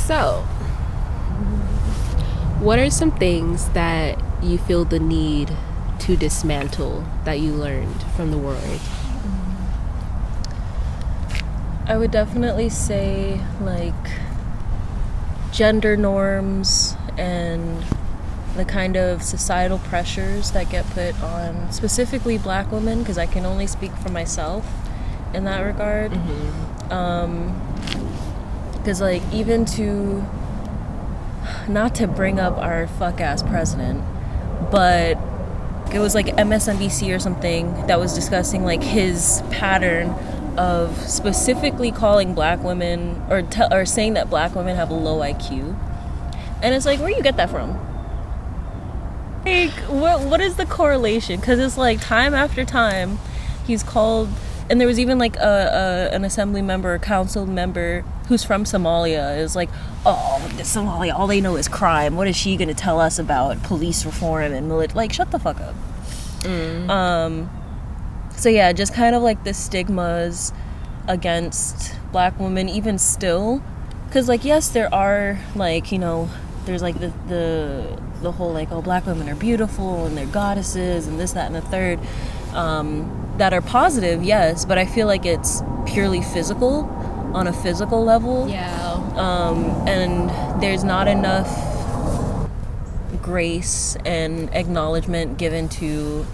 So, what are some things that you feel the need to dismantle that you learned from the world? I would definitely say, like, gender norms and the kind of societal pressures that get put on specifically black women, because I can only speak for myself in that regard. Because, like, even to, not to bring up our fuck-ass president, but it was, like, MSNBC or something that was discussing, like, his pattern of specifically calling black women, or saying that black women have a low IQ. And it's like, where do you get that from? Like, what is the correlation? Because it's, like, time after time, he's called... And there was even, like, an assembly member, a council member who's from Somalia is like, oh, Somalia, all they know is crime. What is she going to tell us about police reform and military? Like, shut the fuck up. So, yeah, just kind of, like, the stigmas against black women, even still. Because, like, yes, there are, like, you know, there's, like, the whole, like, oh, black women are beautiful and they're goddesses and this, that, and the third. That are positive, yes, but I feel like it's purely physical, on a physical level. Yeah. And there's not enough grace and acknowledgement given to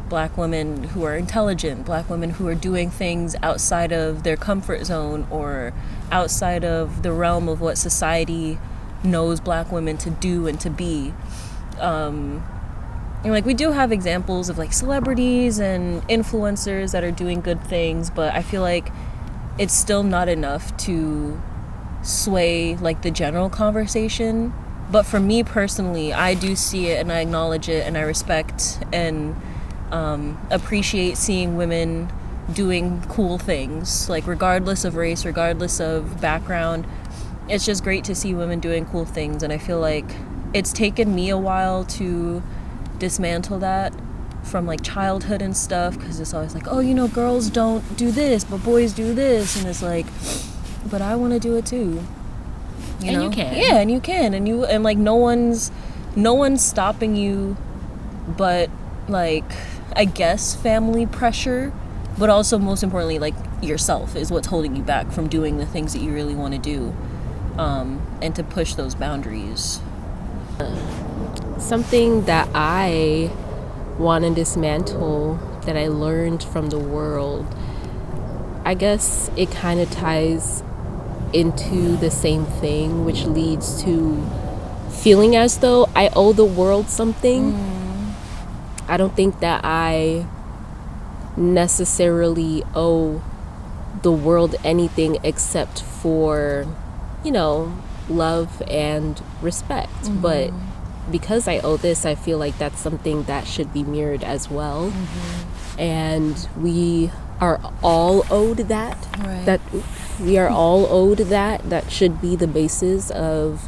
black women who are intelligent, black women who are doing things outside of their comfort zone or outside of the realm of what society knows black women to do and to be. And, like, we do have examples of, like, celebrities and influencers that are doing good things, but I feel like it's still not enough to sway, like, the general conversation. But for me personally, I do see it and I acknowledge it and I respect and appreciate seeing women doing cool things, like, regardless of race, regardless of background. It's just great to see women doing cool things, and I feel like it's taken me a while to dismantle that from, like, childhood and stuff, because it's always like, oh, you know, girls don't do this but boys do this, and it's like, but I want to do it too, you know? You can. Yeah, and you can, and like, no one's stopping you, but, like, I guess family pressure, but also most importantly, like, yourself is what's holding you back from doing the things that you really want to do, and to push those boundaries. Something that I want to dismantle that I learned from the world, I guess it kind of ties into the same thing, which leads to feeling as though I owe the world something. I don't think that I necessarily owe the world anything except for, you know, love and respect. But because I owe this, I feel like that's something that should be mirrored as well. And we are all owed that. Right. That we are all owed that. That should be the basis of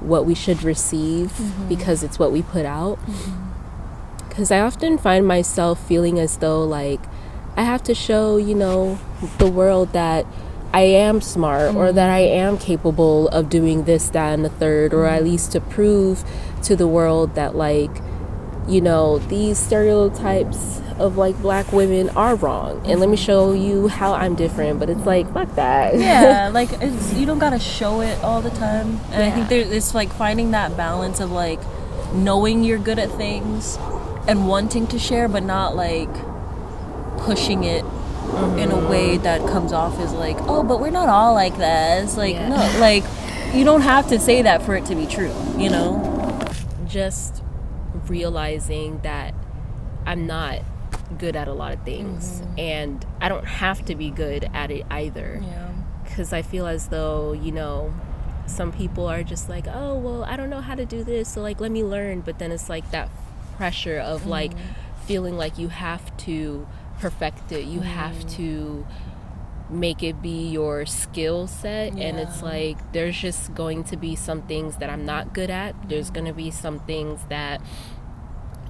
what we should receive, because it's what we put out. Because I often find myself feeling as though, like, I have to show, you know, the world that I am smart, or that I am capable of doing this, that, and the third, or at least to prove to the world that, like, you know, these stereotypes of, like, black women are wrong, and let me show you how I'm different. But it's like, fuck that. Yeah, like, you don't gotta show it all the time. And I Yeah. think it's like finding that balance of, like, knowing you're good at things and wanting to share, but not, like, pushing it in a way that comes off as, like, oh, but we're not all like that. It's like, no, like, you don't have to say that for it to be true, you know? Just realizing that I'm not good at a lot of things, and I don't have to be good at it either. Yeah. Because I feel as though, you know, some people are just like, oh, well, I don't know how to do this, so like let me learn. But then it's like that pressure of like feeling like you have to perfect it, you have to make it be your skill set. And it's like there's just going to be some things that I'm not good at. There's going to be some things that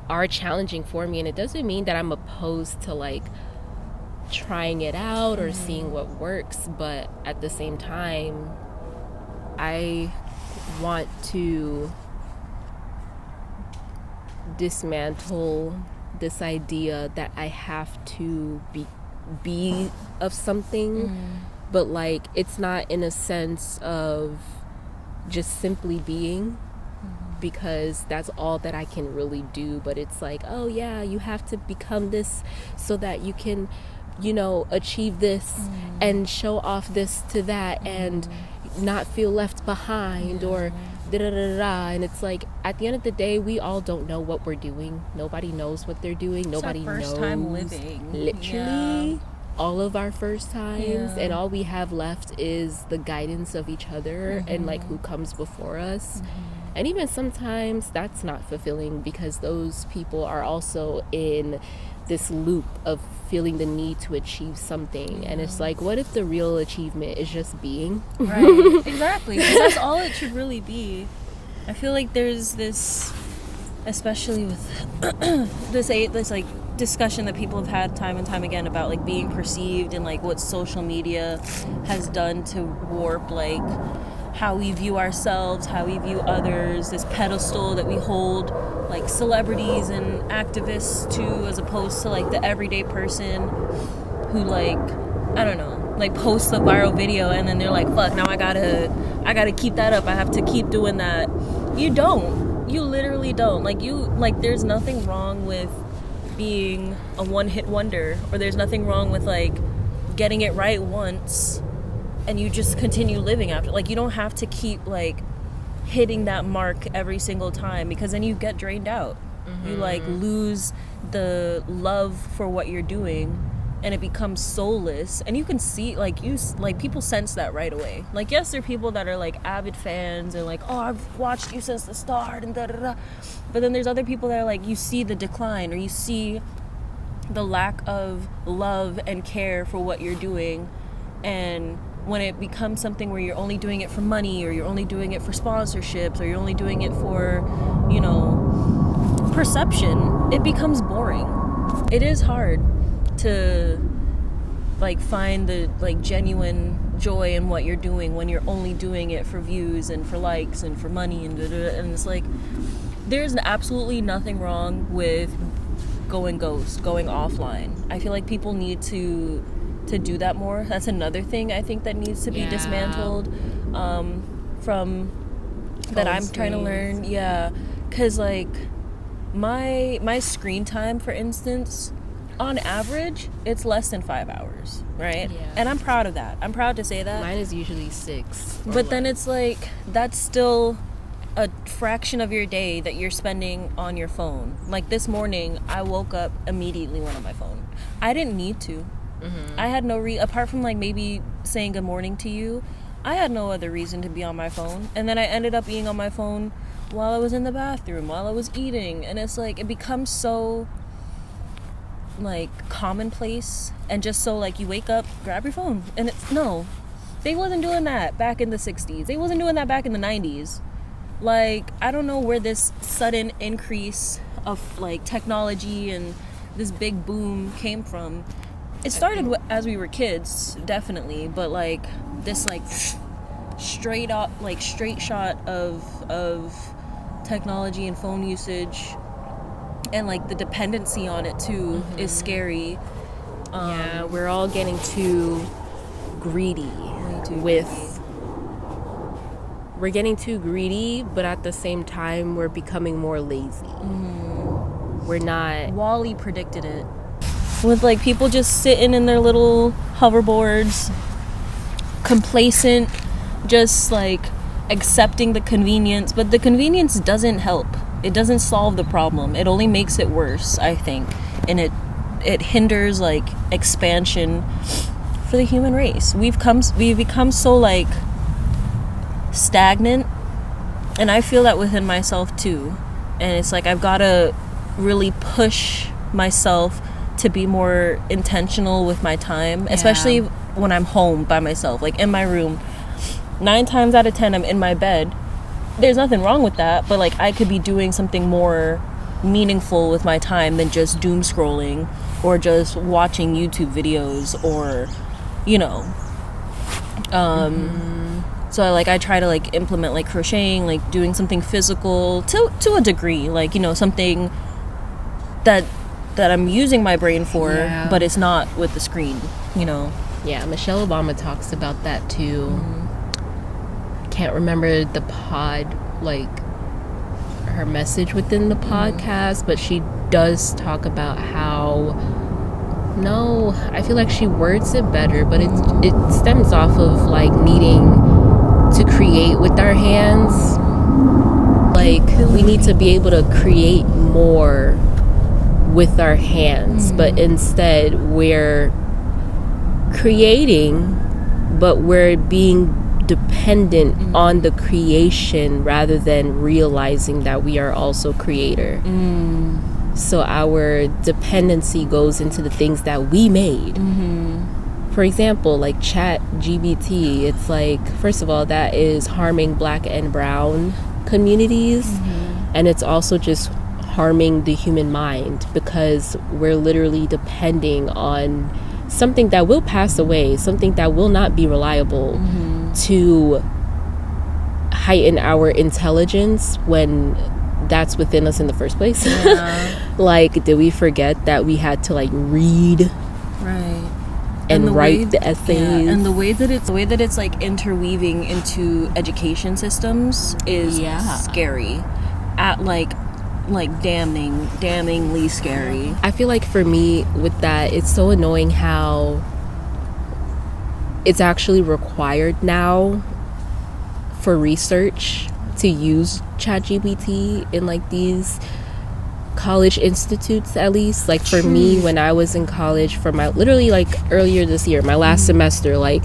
are challenging for me, and it doesn't mean that I'm opposed to like trying it out or seeing what works, but at the same time I want to dismantle this idea that I have to be of something, but like it's not in a sense of just simply being, because that's all that I can really do. But it's like, oh yeah, you have to become this so that you can, you know, achieve this and show off this to that and not feel left behind or da da da da. And it's like at the end of the day, we all don't know what we're doing. Nobody knows what they're doing. Nobody knows. First time living. Literally all of our first times, and all we have left is the guidance of each other and like who comes before us. And even sometimes that's not fulfilling, because those people are also in this loop of feeling the need to achieve something. And it's like, what if the real achievement is just being? Right, exactly. 'Cause that's all it should really be. I feel like there's this, especially with this like discussion that people have had time and time again about like being perceived and like what social media has done to warp like how we view ourselves, how we view others, this pedestal that we hold like celebrities and activists to, as opposed to like the everyday person who like, I don't know, like posts a viral video and then they're like, fuck, now I gotta keep that up, I have to keep doing that. You don't. You literally don't. Like there's nothing wrong with being a one-hit wonder, or there's nothing wrong with like getting it right once and you just continue living after. Like, you don't have to keep like hitting that mark every single time, because then you get drained out. You like lose the love for what you're doing and it becomes soulless. And you can see like people sense that right away. Like, yes, there are people that are like avid fans and like, oh, I've watched you since the start and da da da. But then there's other people that are like, you see the decline, or you see the lack of love and care for what you're doing. And when it becomes something where you're only doing it for money, or you're only doing it for sponsorships, or you're only doing it for, you know, perception, it becomes boring. It is hard to like find the like genuine joy in what you're doing when you're only doing it for views and for likes and for money and da-da-da. And it's like, there's absolutely nothing wrong with going ghost, going offline. I feel like people need to do that more. That's another thing I think that needs to be dismantled from that I'm trying to learn. Yeah, because like my screen time, for instance, on average, it's less than 5 hours, right? Yeah. And I'm proud of that. I'm proud to say that. Mine is usually 6. But then it's like, that's still a fraction of your day that you're spending on your phone. Like this morning, I woke up immediately, went on my phone. I didn't need to. I had no apart from like maybe saying good morning to you, I had no other reason to be on my phone. And then I ended up being on my phone while I was in the bathroom, while I was eating. And it's like, it becomes so like commonplace, and just so like you wake up, grab your phone. And it's, no, they wasn't doing that back in the 60s. They wasn't doing that back in the 90s. Like, I don't know where this sudden increase of like technology and this big boom came from. It started as we were kids, definitely, but like this like straight shot of technology and phone usage, and like the dependency on it too is scary. Yeah, we're all getting too greedy we're getting too greedy, but at the same time we're becoming more lazy. We're not. Wall-E predicted it. With like people just sitting in their little hoverboards, complacent, just like accepting the convenience, but the convenience doesn't help. It doesn't solve the problem. It only makes it worse, I think. And it hinders like expansion for the human race. We've become so like stagnant, and I feel that within myself too. And it's like I've got to really push myself to be more intentional with my time, especially when I'm home by myself, like in my room. 9 times out of 10 I'm in my bed. There's nothing wrong with that, but like I could be doing something more meaningful with my time than just doom scrolling or just watching YouTube videos, or you know. So I try to like implement like crocheting, like doing something physical to a degree, like, you know, something that I'm using my brain for, but it's not with the screen, you know. Yeah, Michelle Obama talks about that too. Can't remember the like her message within the podcast, but she does talk about how, no, I feel like she words it better, but it stems off of like needing to create with our hands. Like we need to be able to create more with our hands, but instead we're creating, but we're being dependent on the creation rather than realizing that we are also creator. So our dependency goes into the things that we made. For example, like Chat GBT, it's like, first of all, that is harming Black and brown communities, and it's also just harming the human mind, because we're literally depending on something that will pass away, something that will not be reliable, to heighten our intelligence when that's within us in the first place. Like, did we forget that we had to like read and write the essays? And the way that it's like interweaving into education systems is scary, at like damningly scary. I feel like for me with that, it's so annoying how it's actually required now for research to use ChatGPT in like these college institutes, at least. Like for me, when I was in college, for my literally like earlier this year, my last semester, like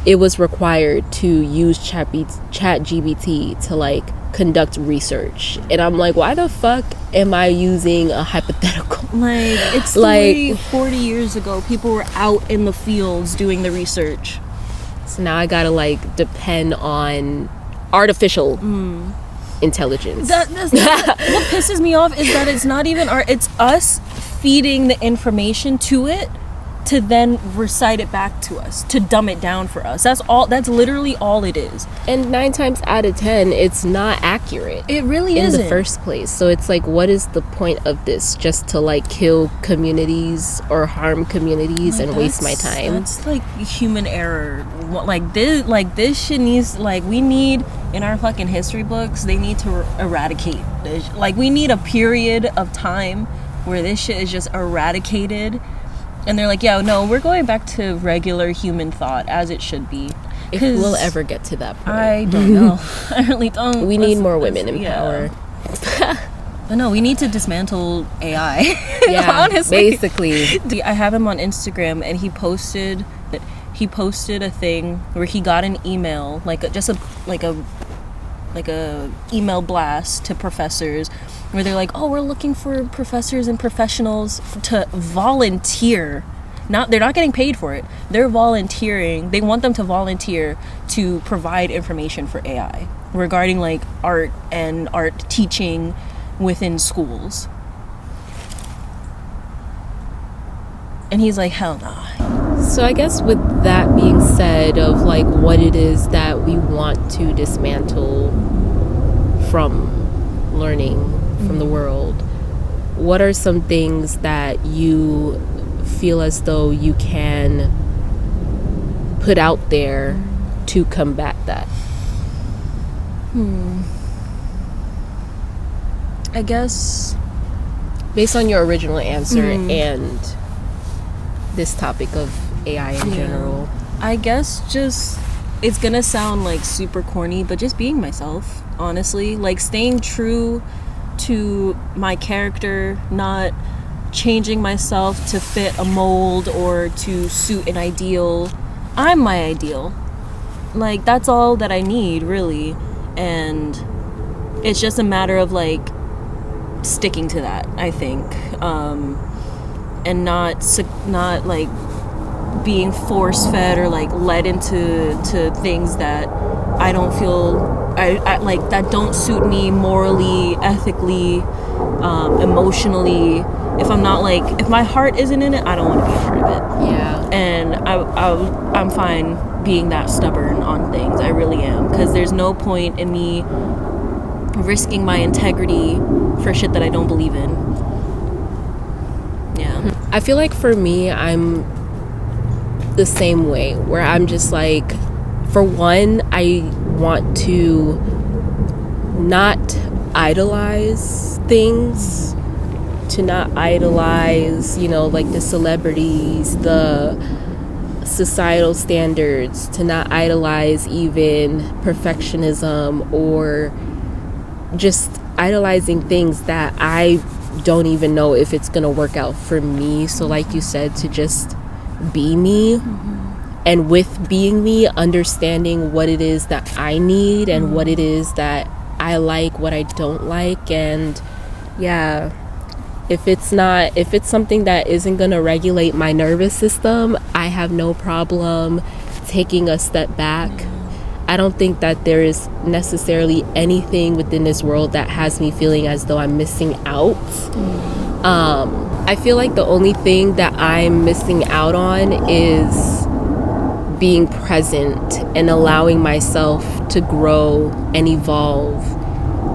it was required to use ChatGPT to like conduct research, and I'm like, why the fuck am I using a hypothetical? Like, it's like 40 years ago people were out in the fields doing the research, so now I gotta like depend on artificial intelligence. What pisses me off is that it's not even it's us feeding the information to it to then recite it back to us, to dumb it down for us. That's literally all it is. And 9 times out of 10, it's not accurate. It really isn't. In the first place. So it's like, what is the point of this? Just to like kill communities or harm communities and waste my time? That's like human error. Like this shit needs, like, we need, in our fucking history books, they need to eradicate this. Like, we need a period of time where this shit is just eradicated. And they're like, yeah, no, we're going back to regular human thought as it should be. If we'll ever get to that point. I don't know. I really don't. We need more women in power. But no, we need to dismantle AI. Yeah, honestly. basically. I have him on Instagram, and he posted a thing where he got an email, like a email blast to professors, where they're like, oh, we're looking for professors and professionals to volunteer. They're not getting paid for it. They're volunteering. They want them to volunteer to provide information for AI regarding like art and art teaching within schools. And he's like, hell nah. So I guess with that being said, of like what it is that we want to dismantle from learning from the world, what are some things that you feel as though you can put out there to combat that? I guess, based on your original answer and this topic of AI in general, I guess just it's gonna sound like super corny, but just being myself, honestly, like staying true to my character, not changing myself to fit a mold or to suit an ideal. I'm my ideal. Like, that's all that I need, really. And it's just a matter of like sticking to that, I think, and not like being force fed or like led into things that I don't feel I like, that don't suit me morally, ethically, emotionally. If I'm not like, if my heart isn't in it, I don't want to be a part of it. Yeah. And I'm fine being that stubborn on things. I really am, because there's no point in me risking my integrity for shit that I don't believe in. Yeah. I feel like for me, I'm the same way, where I'm just like, for one, I want to not idolize things, to not idolize, you know, like the celebrities, the societal standards, to not idolize even perfectionism or just idolizing things that I don't even know if it's gonna work out for me. So like you said, to just be me, and with being me, understanding what it is that I need and what it is that I like, what I don't like. And yeah, if it's something that isn't gonna regulate my nervous system, I have no problem taking a step back. I don't think that there is necessarily anything within this world that has me feeling as though I'm missing out. I feel like the only thing that I'm missing out on is being present and allowing myself to grow and evolve.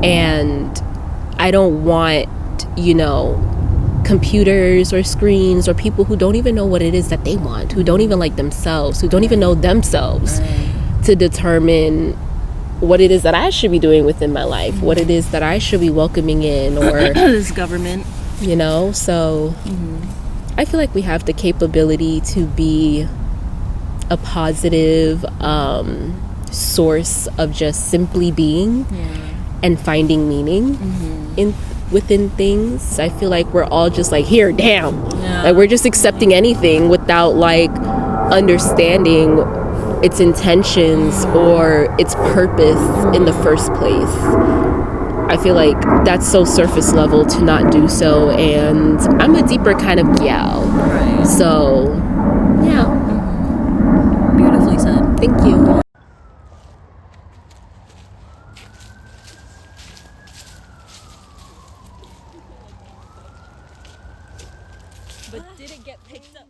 And I don't want, you know, computers or screens or people who don't even know what it is that they want, who don't even like themselves, who don't even know themselves, to determine what it is that I should be doing within my life, what it is that I should be welcoming in, or This government, you know. So I feel like we have the capability to be a positive source of just simply being and finding meaning within things. I feel like we're all just like, here, damn, like we're just accepting anything without like understanding its intentions or its purpose in the first place. I feel like that's so surface level to not do so, and I'm a deeper kind of gal. So yeah. beautifully said. Thank you. But did it get picked up?